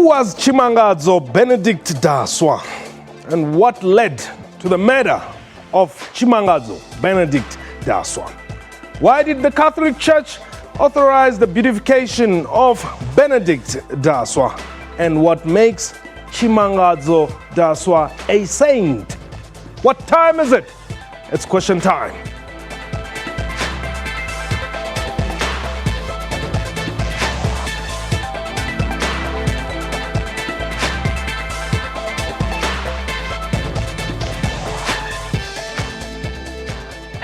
Who was Tshimangadzo Benedict Daswa, and what led to the murder of Tshimangadzo Benedict Daswa? Why did the Catholic Church authorize the beatification of Benedict Daswa? And what makes Tshimangadzo Daswa a saint? What time is it? It's question time.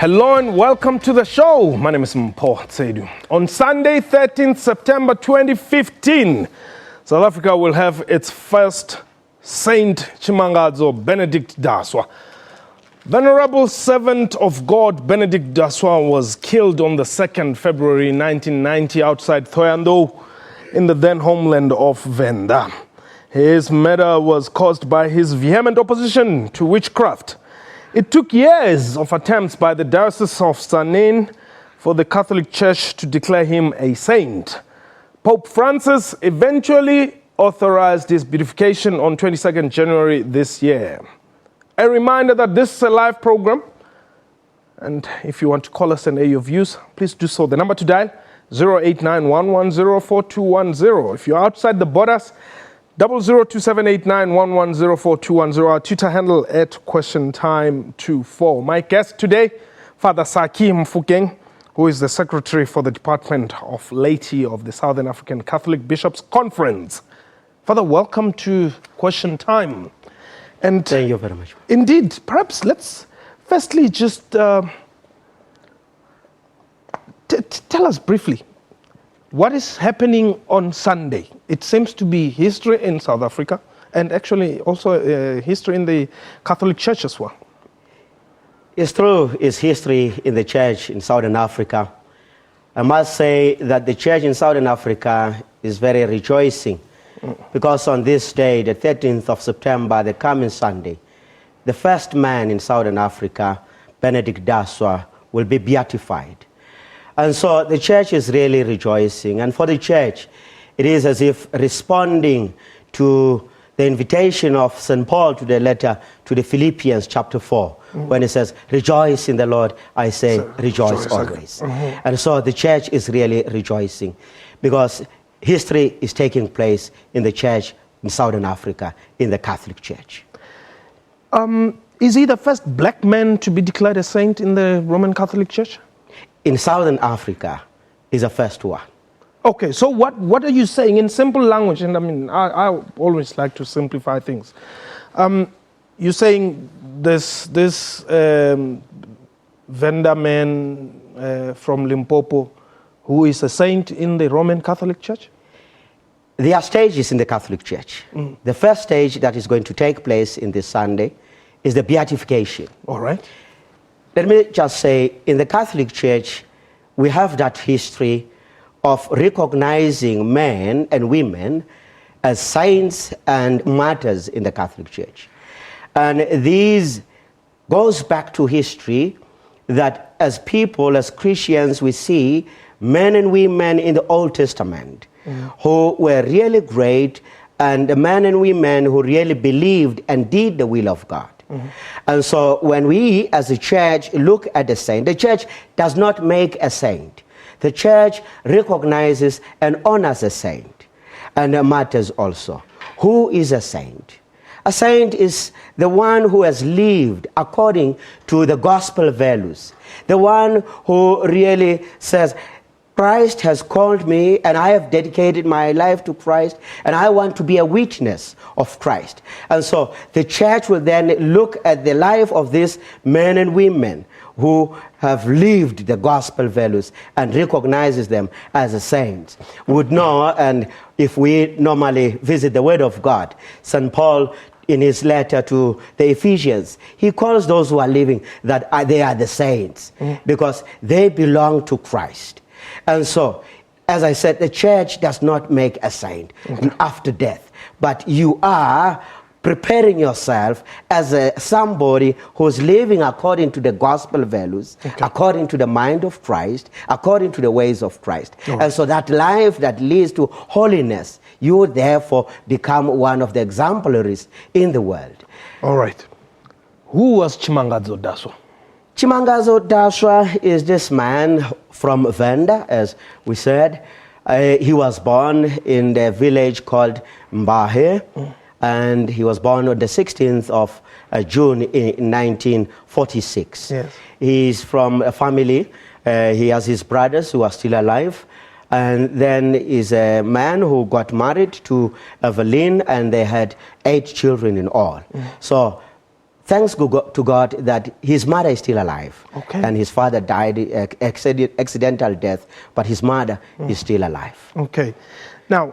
Hello and welcome to the show. My name is Thohoyandou. On Sunday, 13th September 2015, South Africa will have its first Saint Tshimangadzo Benedict Daswa. Venerable servant of God Benedict Daswa was killed on the 2nd February 1990 outside Thohoyandou in the then homeland of Vhenda. His murder was caused by his vehement opposition to witchcraft. It took years of attempts by the Diocese of Tzaneen for the Catholic Church to declare him a saint. Pope Francis eventually authorized his beatification on 22nd January this year. A reminder that this is a live program, and if you want to call us and air your views, please do so. The number to dial, 089-110-4210. If you're outside the borders, 002789110421. Our Twitter handle at QuestionTime24. My guest today, Father Saki Mfukeng, who is the Secretary for the Department of Laity of the Southern African Catholic Bishops' Conference. Father, welcome to Question Time. And thank you very much. Indeed, perhaps let's firstly just tell us briefly, what is happening on Sunday? It seems to be history in South Africa and actually also history in the Catholic Church as well. It's true, it's history in the Church in Southern Africa. I must say that the Church in Southern Africa is very rejoicing because on this day, the 13th of September, the coming Sunday, the first man in Southern Africa, Benedict Daswa, will be beatified. And so the Church is really rejoicing. And for the Church, it is as if responding to the invitation of St. Paul to the letter to the Philippians chapter 4, when it says, rejoice in the Lord, I say, rejoice always. And so the Church is really rejoicing because history is taking place in the Church in Southern Africa, in the Catholic Church. Is he the first black man to be declared a saint in the Roman Catholic Church? In Southern Africa is the first one. Okay, so what are you saying in simple language? And I mean, I always like to simplify things. You're saying this Vhenda man from Limpopo who is a saint in the Roman Catholic Church? There are stages in the Catholic Church. The first stage that is going to take place in this Sunday is the beatification. All right. Let me just say, in the Catholic Church, we have that history of recognizing men and women as saints and martyrs in the Catholic Church. And this goes back to history that as people, as Christians, we see men and women in the Old Testament who were really great, and the men and women who really believed and did the will of God. And so when we as a church look at a saint, the church does not make a saint. The church recognizes and honors a saint and martyrs also. Who is a saint? A saint is the one who has lived according to the gospel values. The one who really says, Christ has called me and I have dedicated my life to Christ and I want to be a witness of Christ. And so the church will then look at the life of these men and women who have lived the gospel values and recognizes them as a saint. We would know, and if we normally visit the Word of God, St. Paul in his letter to the Ephesians, he calls those who are living that they are the saints because they belong to Christ. And so, as I said, the church does not make a saint after death, but you are preparing yourself as somebody who's living according to the gospel values, according to the mind of Christ, according to the ways of Christ. And so that life that leads to holiness, you would therefore become one of the exemplaries in the world. All right. Who was Tshimangadzo Daswa? Tshimangadzo Daswa is this man from Vhenda, as we said. He was born in the village called Mbahe, and he was born on the 16th of June in 1946. Yes. He's from a family, he has his brothers who are still alive, and then is a man who got married to Evelyn, and they had 8 children in all. So thanks to God that his mother is still alive. And his father died accidental death, but his mother is still alive. Okay. Now,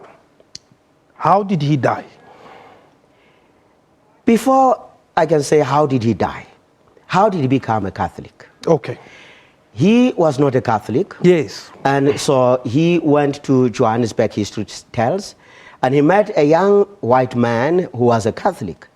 how did he die? Before I can say how did he die, how did he become a Catholic? Okay. He was not a Catholic. Yes. And so he went to Johannesburg, history tells, and he met a young white man who was a Catholic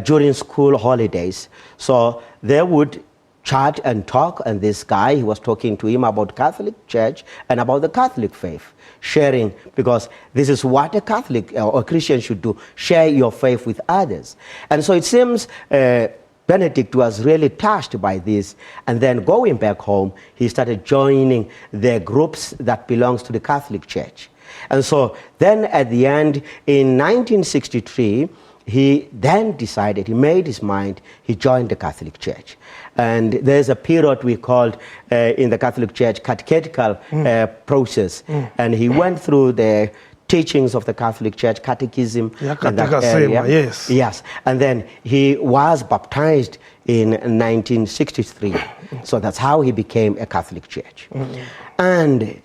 during school holidays. So they would chat and talk, and this guy, he was talking to him about Catholic Church and about the Catholic faith, sharing, because this is what a Catholic or a Christian should do, share your faith with others. And so it seems Benedict was really touched by this, and then going back home, he started joining the groups that belongs to the Catholic Church. And so then at the end, in 1963, he then decided, he made his mind, he joined the Catholic Church. And there's a period we called in the Catholic Church catechetical process. And he went through the teachings of the Catholic Church, catechism. In that area. Yes. Yes. And then he was baptized in 1963. So that's how he became a Catholic Church. And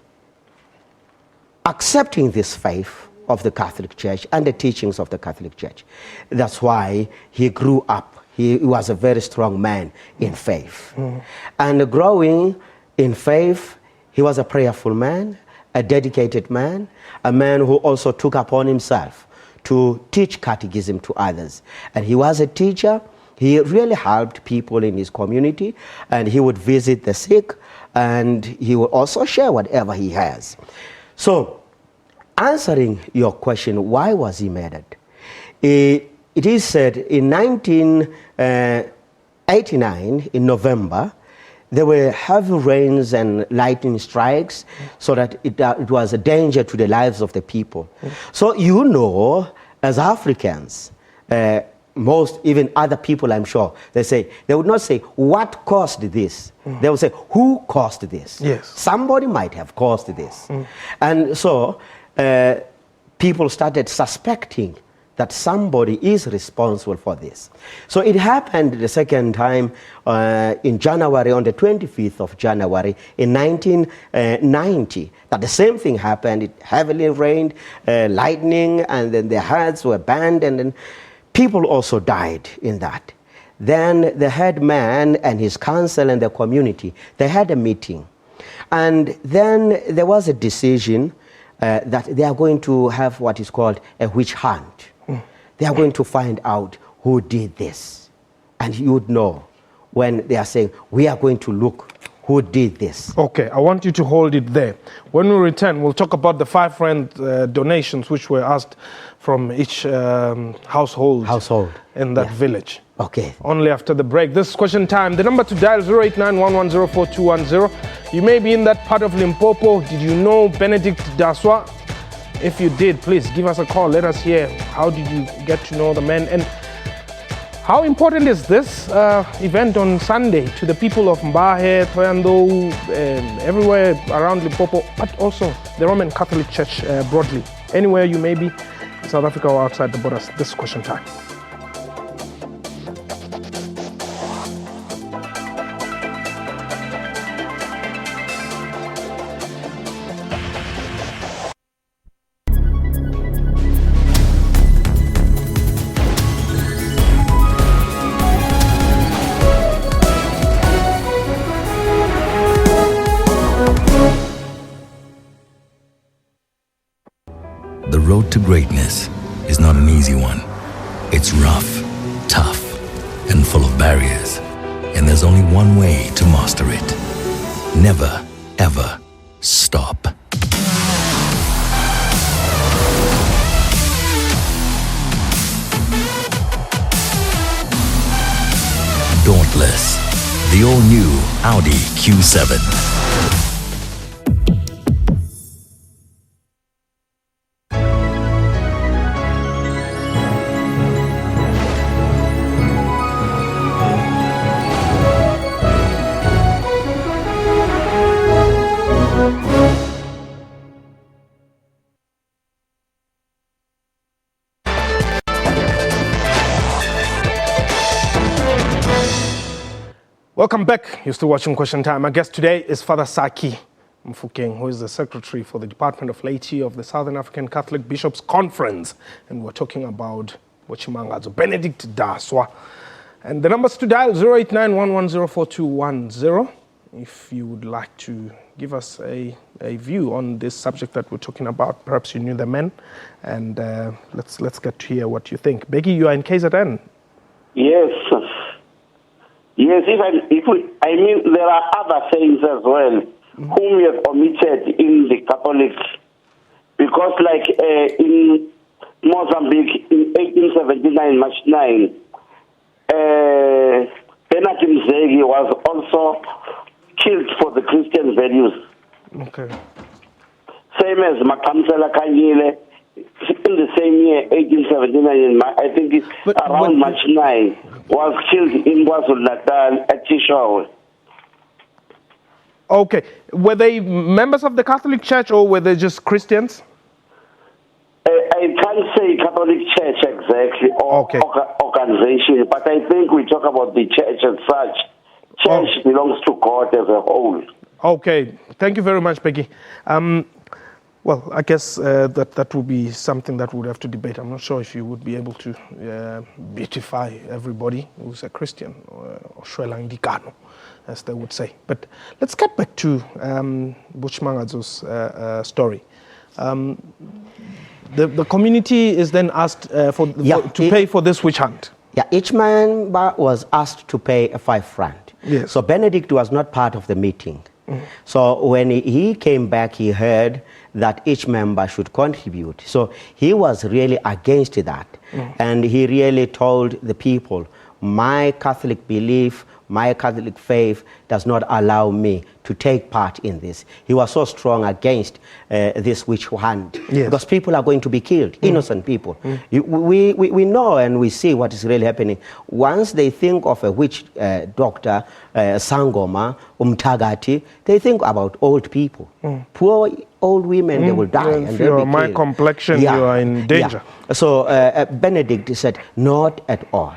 accepting this faith of the Catholic Church and the teachings of the Catholic Church, that's why he grew up. He was a very strong man in faith. And growing in faith, he was a prayerful man, a dedicated man, a man who also took upon himself to teach catechism to others. And he was a teacher. He really helped people in his community, and he would visit the sick, and he would also share whatever he has. So, answering your question, why was he murdered? It is said in 1989, in November, there were heavy rains and lightning strikes, so that it was a danger to the lives of the people. So you know, as Africans, most, even other people I'm sure, they would not say, what caused this? They would say, who caused this? Yes. Somebody might have caused this. And so, people started suspecting that somebody is responsible for this. So it happened the second time in January, on the 25th of January in 1990, that the same thing happened. It heavily rained, lightning, and then their heads were burned, and then people also died in that. Then the head man and his council and the community, they had a meeting. And then there was a decision that they are going to have what is called a witch hunt. They are going to find out who did this. And you would know when they are saying, we are going to look who did this. Okay, I want you to hold it there. When we return, we'll talk about the 5 donations which were asked from each household in that village. Okay. Only after the break. This is question time. The number to dial 089-110-4210. You may be in that part of Limpopo. Did you know Benedict Daswa? If you did, please give us a call. Let us hear, how did you get to know the man? And how important is this event on Sunday to the people of Mbahe, Thohoyandou, everywhere around Limpopo, but also the Roman Catholic Church broadly? Anywhere you may be, in South Africa or outside the borders, this is question time. The road to greatness is not an easy one. It's rough, tough, and full of barriers. And there's only one way to master it. Never, ever stop. Dauntless, the all-new Audi Q7. Welcome back. You're still watching Question Time. My guest today is Father Saki Mfukeng, who is the Secretary for the Department of Laity of the Southern African Catholic Bishops' Conference. And we're talking about Tshimangadzo Benedict Daswa. And the numbers to dial 0891104210 if you would like to give us a view on this subject that we're talking about. Perhaps you knew the men. And let's get to hear what you think. Becky, you are in KZN. Yes. Yes, I mean, there are other saints as well whom we have omitted in the Catholic, because like in Mozambique in 1879, March 9, Bernard was also killed for the Christian values. Okay. Same as Makamsela Kanyile, in the same year, 1879, I think it's around March 9, was killed in KwaZulu-Natal at Tishawe. Okay. Were they members of the Catholic Church or were they just Christians? I can't say Catholic Church exactly or organization, but I think we talk about the church as such. Church belongs to God as a whole. Okay. Thank you very much, Peggy. Well, I guess that would be something that we would have to debate. I'm not sure if you would be able to beatify everybody who's a Christian or Shwelangikano, as they would say. But let's get back to Tshimangadzo's story. The community is then asked to pay for this witch hunt. Yeah, each member was asked to pay a 5 franc. Yes. So Benedict was not part of the meeting. So when he came back, he heard that each member should contribute. So he was really against that. And he really told the people, my Catholic belief, my Catholic faith does not allow me to take part in this. He was so strong against this witch hunt. Yes. Because people are going to be killed, innocent people. We know and we see what is really happening. Once they think of a witch doctor, Sangoma, Umtagati, they think about old people. Poor old women, they will die. If you are my complexion, you are in danger. Yeah. So Benedict said, not at all.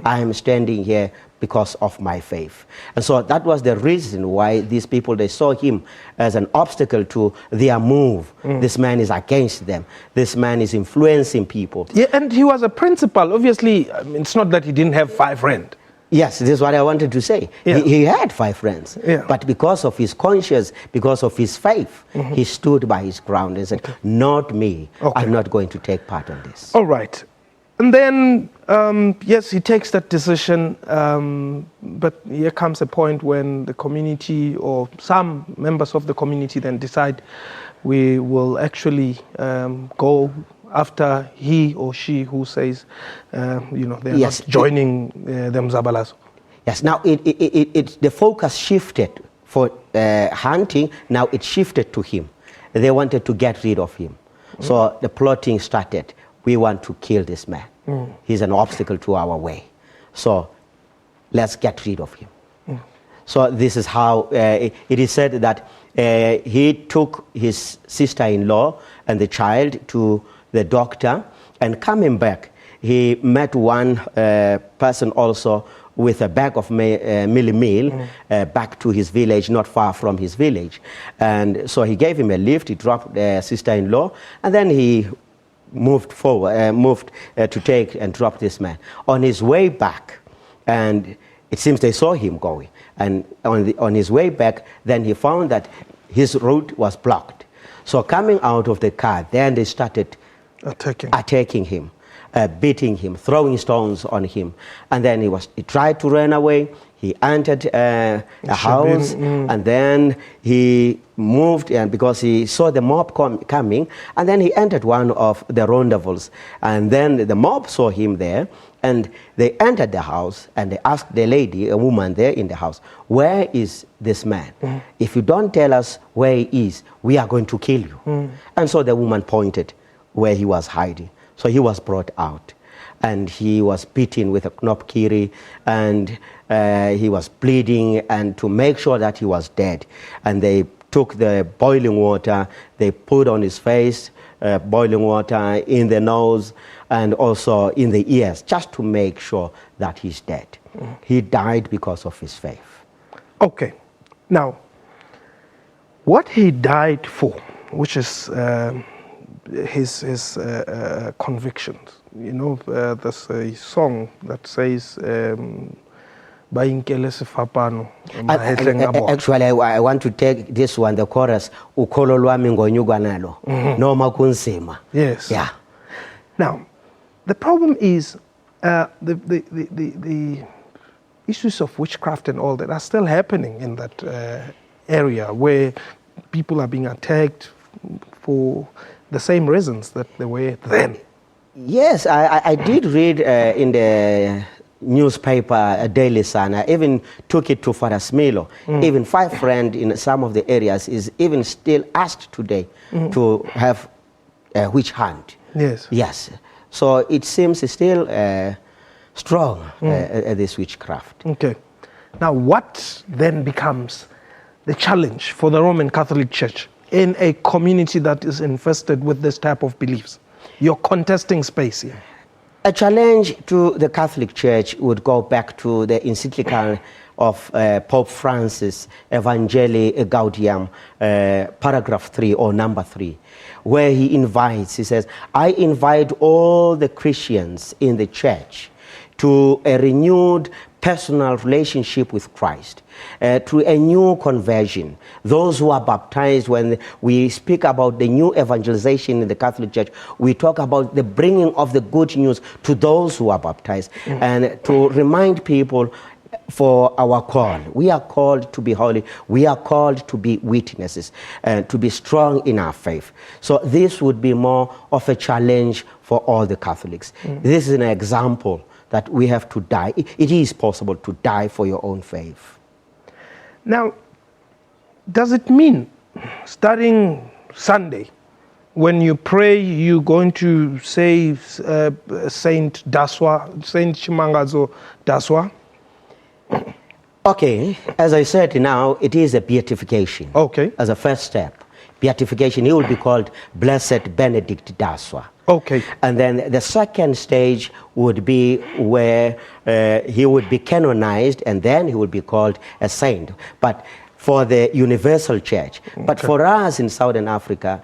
I am standing here because of my faith. And so that was the reason why these people, they saw him as an obstacle to their move. This man is against them. This man is influencing people. Yeah, and he was a principal. Obviously, I mean, it's not that he didn't have 5 rand. Yes, this is what I wanted to say. Yeah. He had 5 friends, but because of his conscience, because of his faith, he stood by his ground and said, not me, I'm not going to take part in this. All right. And then, yes, he takes that decision, but here comes a point when the community or some members of the community then decide we will actually go after he or she who says, they're not joining the Mzabalazo. Yes, now the focus shifted for hunting, now it shifted to him. They wanted to get rid of him. So the plotting started. We want to kill this man. He's an obstacle to our way. So let's get rid of him. So this is how it is said that he took his sister-in-law and the child to the doctor, and coming back, he met one person also with a bag of meal back to his village, not far from his village. And so he gave him a lift, he dropped the sister-in-law, and then he moved forward, to take and drop this man. On his way back, and it seems they saw him going, and on his way back, then he found that his route was blocked. So coming out of the car, then they started attacking him. beating him, throwing stones on him. And then he tried to run away. He entered a house, and then he moved, and because he saw the mob coming, and then he entered one of the rendezvous, and then the mob saw him there, and they entered the house, and they asked the lady, a woman there in the house, where is this man? If you don't tell us where he is, we are going to kill you. And so the woman pointed where he was hiding. So he was brought out, and he was beaten with a knobkiri, and he was bleeding, and to make sure that he was dead. And they took the boiling water, they put on his face, boiling water in the nose, and also in the ears, just to make sure that he's dead. He died because of his faith. Okay. Now, what he died for, which is his convictions. You know, there's a song that says, actually, I want to take this one, the chorus, ukholo lwami ngonyukwa nalo, noma kunzima. Yes. Yeah. Now, the problem is the issues of witchcraft and all that are still happening in that area where people are being attacked for the same reasons that they were then. Yes, I did read in the newspaper, a Daily Sun. I even took it to Father Smilo. Even 5 friends in some of the areas is even still asked today to have a witch hunt. Yes. Yes. So it seems still strong, this witchcraft. Okay. Now, what then becomes the challenge for the Roman Catholic Church in a community that is infested with this type of beliefs? You're contesting space here. A challenge to the Catholic Church would go back to the encyclical of Pope Francis, Evangelii Gaudium, paragraph 3 or number 3, where he says, I invite all the Christians in the church to a renewed personal relationship with Christ, to a new conversion. Those who are baptized, when we speak about the new evangelization in the Catholic Church, we talk about the bringing of the good news to those who are baptized, and to remind people for our call. We are called to be holy. We are called to be witnesses and to be strong in our faith. So this would be more of a challenge for all the Catholics. This is an example that we have to die. It is possible to die for your own faith. Now, does it mean starting Sunday, when you pray, you're going to say Saint Daswa, Saint Tshimangadzo Daswa? Okay, as I said now, it is a beatification. Okay. As a first step. Beatification, he will be called Blessed Benedict Daswa. Okay. And then the second stage would be where he would be canonized, and then he would be called a saint. But for the universal church. Okay. But for us in Southern Africa,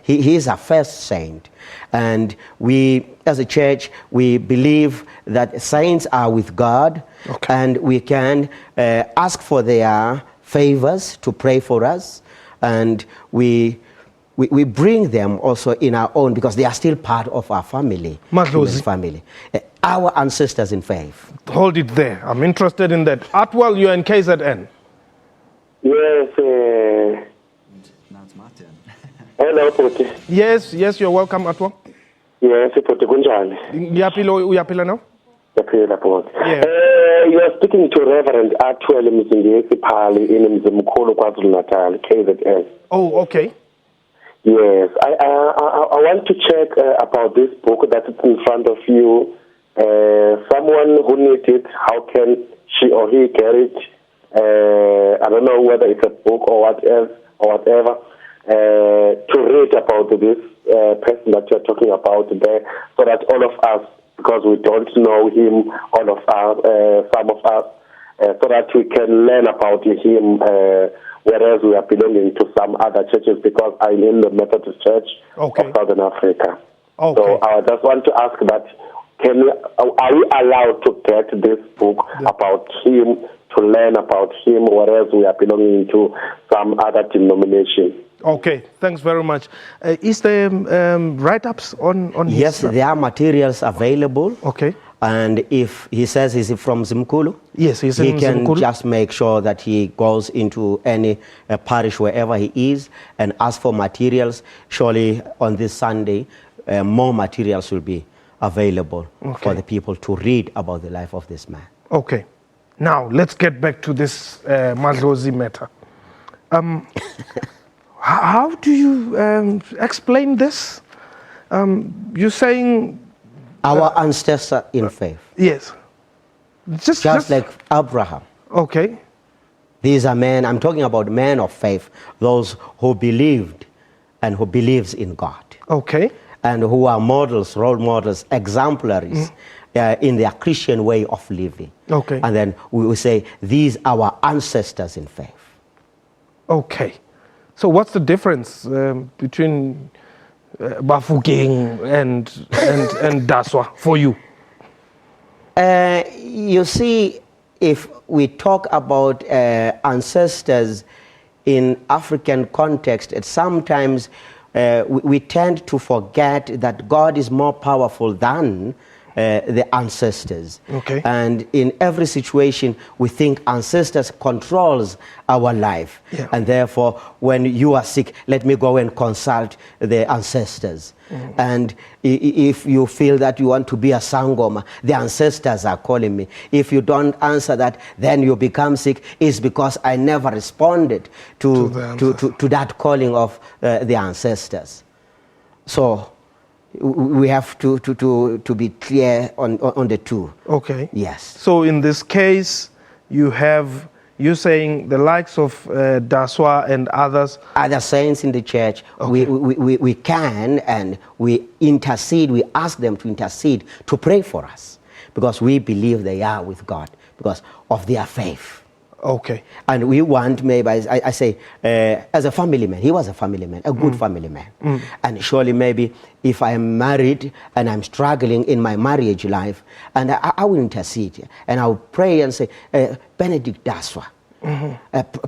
he is a first saint. And we, as a church, we believe that saints are with God. Okay. And we can ask for their favors to pray for us. And we bring them also in our own, because they are still part of our family. Family. Our ancestors in faith. Hold it there. I'm interested in that. Atwell, you're in KZN. Yes. Now it's my turn. Hello, Poti. Yes, you're welcome, Atwell. Yes, Poti. Kunjani? Uyapila now? Yaphila, Poti. Yeah. You are speaking to Reverend Atwell Mzingesi Pali in Mzimkhulu KwaZulu-Natal, KZN. Oh, okay. Yes, I want to check about this book that is in front of you. Someone who needs it, how can she or he get it? I don't know whether it's a book or whatever, to read about this person that you're talking about there, so that all of us, because we don't know him, all of us, some of us, so that we can learn about him, whereas we are belonging to some other churches, because I'm in the Methodist Church of Southern Africa. Okay. So I just want to ask that are we allowed to get this book about him, to learn about him, whereas we are belonging to some other denomination? Okay, thanks very much. Is there write-ups on Yes, his... there are materials available. Okay. And if he says he's from Zimkulu, Yes, he's he in can Zimkulu. just make sure that he goes into any parish wherever he is and ask for materials. Surely on this Sunday, more materials will be available for the people to read about the life of this man. Okay. Now, let's get back to this Madlozi matter. How do you explain this? You're saying... Our ancestor in faith. Yes. Just like Abraham. Okay. These are men, I'm talking about men of faith, those who believed and who believes in God. Okay. And who are models, role models, exemplaries in their Christian way of living. Okay. And then we will say, these are our ancestors in faith. Okay. So what's the difference between Bafokeng and Daswa for you? You see, if we talk about ancestors in African context, sometimes we tend to forget that God is more powerful than the ancestors. Okay. And in every situation, we think ancestors controls our life. Yeah. And therefore, when you are sick, let me go and consult the ancestors. And if you feel that you want to be a sangoma, the ancestors are calling me. If you don't answer that, then you become sick. It's because I never responded to that calling of the ancestors. So we have to be clear on the two. Okay. Yes. So in this case, you're saying the likes of Daswa and others. Other saints in the church, Okay. we can and we intercede, we ask them to intercede, to pray for us, because we believe they are with God, because of their faith. Okay. And we want, maybe, I say, as a family man, he was a family man, a good family man. And surely maybe if I'm married and I'm struggling in my marriage life, and I will intercede, and I will pray and say, Benedict Daswa,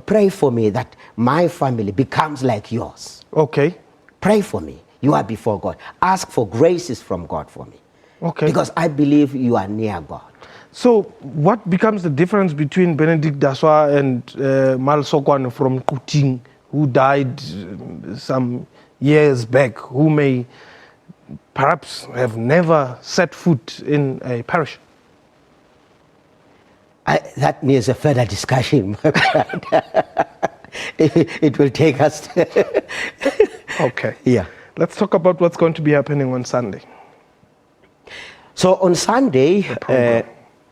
pray for me that my family becomes like yours. Okay. Pray for me. You are before God. Ask for graces from God for me. Okay. Because I believe you are near God. So what becomes the difference between Benedict Daswa and Mal Sokwane from Kuting, who died some years back, who may perhaps have never set foot in a parish? That needs a further discussion. It will take us. Okay. Yeah. Let's talk about what's going to be happening on Sunday. So on Sunday,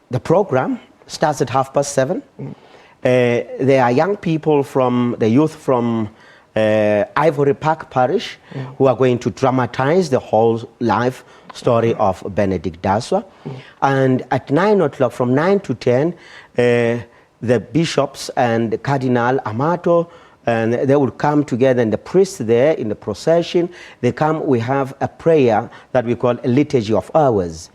the program starts at 7:30. There are young people the youth from Ivory Park Parish who are going to dramatize the whole life story of Benedict Daswa. And at 9 o'clock, from 9 to 10, the bishops and Cardinal Amato, and they will come together, and the priests there in the procession, they come, we have a prayer that we call a liturgy of hours,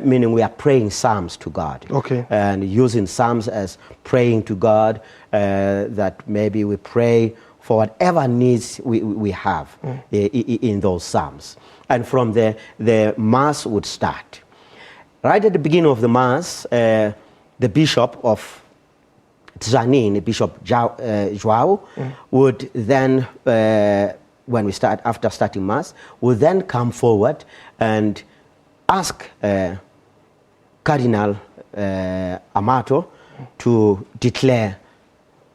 meaning we are praying psalms to God. Okay. And using psalms as praying to God, that maybe we pray for whatever needs we have in those psalms. And from there, the Mass would start. Right at the beginning of the Mass, the Bishop of Tzaneen, Bishop Joao, would then, after starting Mass, would then come forward and ask Cardinal Amato to declare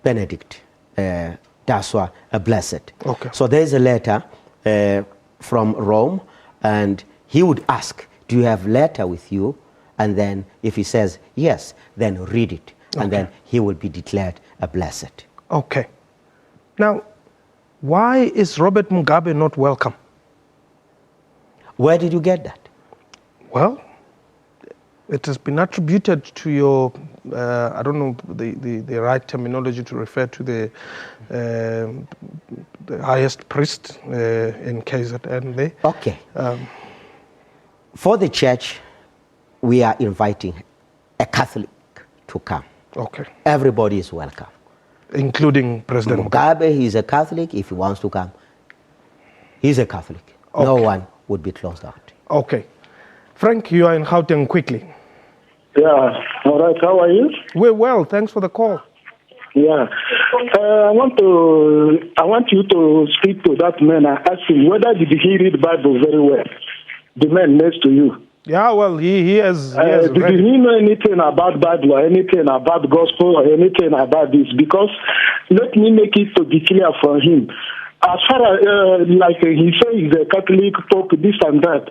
Benedict Daswa a blessed. Okay. So there's a letter from Rome, and he would ask, do you have letter with you? And then if he says yes, then read it. And then he will be declared a blessed. Okay. Now, why is Robert Mugabe not welcome? Where did you get that? Well, it has been attributed to your, I don't know the right terminology to refer to the highest priest in KZN there. Okay. For the church, we are inviting a Catholic to come. Okay. Everybody is welcome. Including President Mugabe. Mugabe, he's a Catholic. If he wants to come, he's a Catholic. Okay. No one would be closed out. Okay. Frank, you are in Gauteng quickly. Yeah, all right, how are you? We're well, thanks for the call. Yeah, I want you to speak to that man and ask him whether did he read the Bible very well. The man next to you. Yeah, well, he has did read he know anything about Bible or anything about gospel or anything about this? Because let me make it to be clear for him. As far as, like he says, he's a Catholic, Pope, this and that.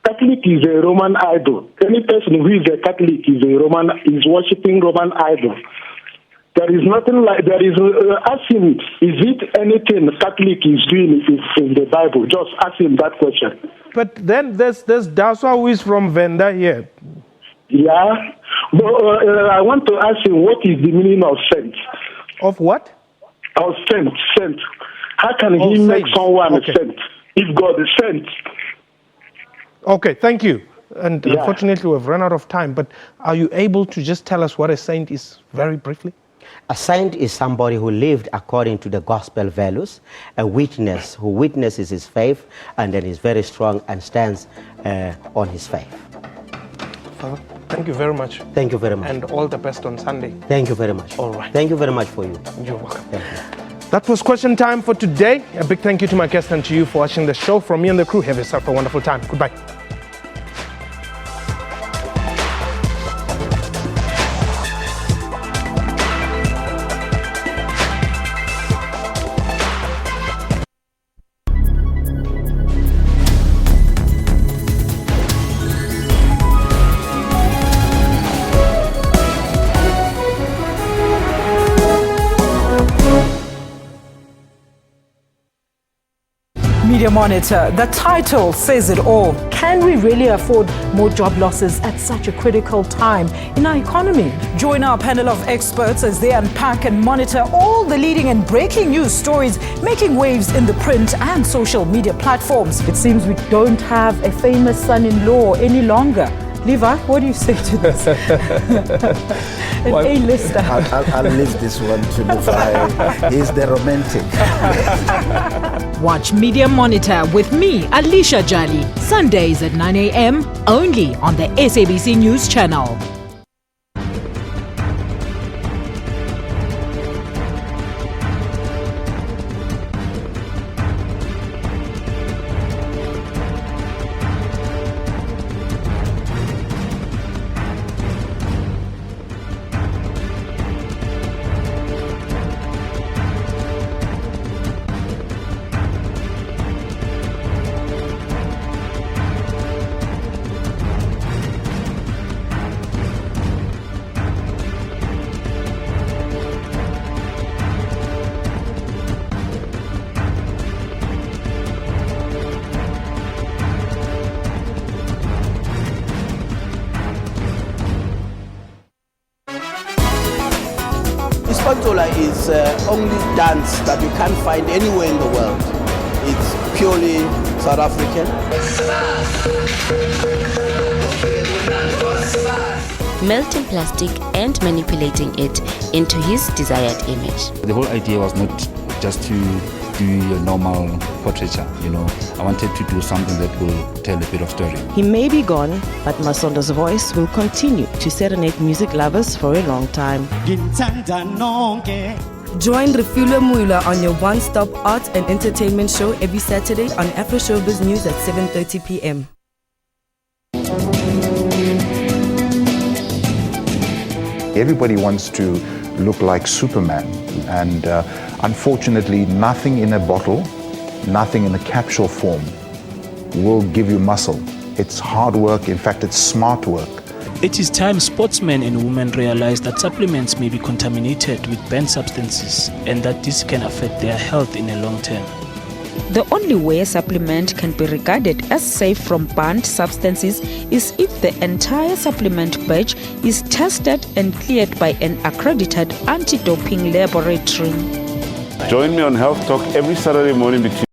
Catholic is a Roman idol. Any person who is a Catholic is worshiping Roman idol. There is nothing like, ask him, is it anything Catholic is doing in the Bible? Just ask him that question. But then there's Dasa who is from Vhenda here. Yeah, but I want to ask him, what is the meaning of saint? Of what? Of saint. How can he make someone a saint if God is saint? Okay, thank you. And unfortunately, we've run out of time. But are you able to just tell us what a saint is very briefly? A saint is somebody who lived according to the gospel values, a witness who witnesses his faith and then is very strong and stands on his faith. Father, thank you very much. Thank you very much. And all the best on Sunday. Thank you very much. All right. Thank you very much for you. You're welcome. Thank you. That was question time for today. A big thank you to my guest and to you for watching the show. From me and the crew, have yourself a wonderful time. Goodbye. Media Monitor, the title says it all. Can we really afford more job losses at such a critical time in our economy? Join our panel of experts as they unpack and monitor all the leading and breaking news stories making waves in the print and social media platforms. It seems we don't have a famous son-in-law any longer. Levi, what do you say to this? An A-lister. I'll leave this one to Levi. He's the romantic. Watch Media Monitor with me, Alicia Jali, Sundays at 9 a.m. only on the SABC News Channel. Ispantola is only dance that you can't find anywhere in the world. It's purely South African. Melting plastic and manipulating it into his desired image. The whole idea was not just to do a normal portraiture, I wanted to do something that will tell a bit of story. He may be gone, but Masondo's voice will continue to serenade music lovers for a long time. Join Refula Muila on your one-stop art and entertainment show every Saturday on Afro Showbiz News at 7:30 p.m. Everybody wants to look like Superman, and unfortunately nothing in a bottle, nothing in a capsule form will give you muscle. It's hard work, in fact it's smart work. It is time sportsmen and women realize that supplements may be contaminated with banned substances and that this can affect their health in the long term. The only way a supplement can be regarded as safe from banned substances is if the entire supplement batch is tested and cleared by an accredited anti-doping laboratory. Join me on Health Talk every Saturday morning between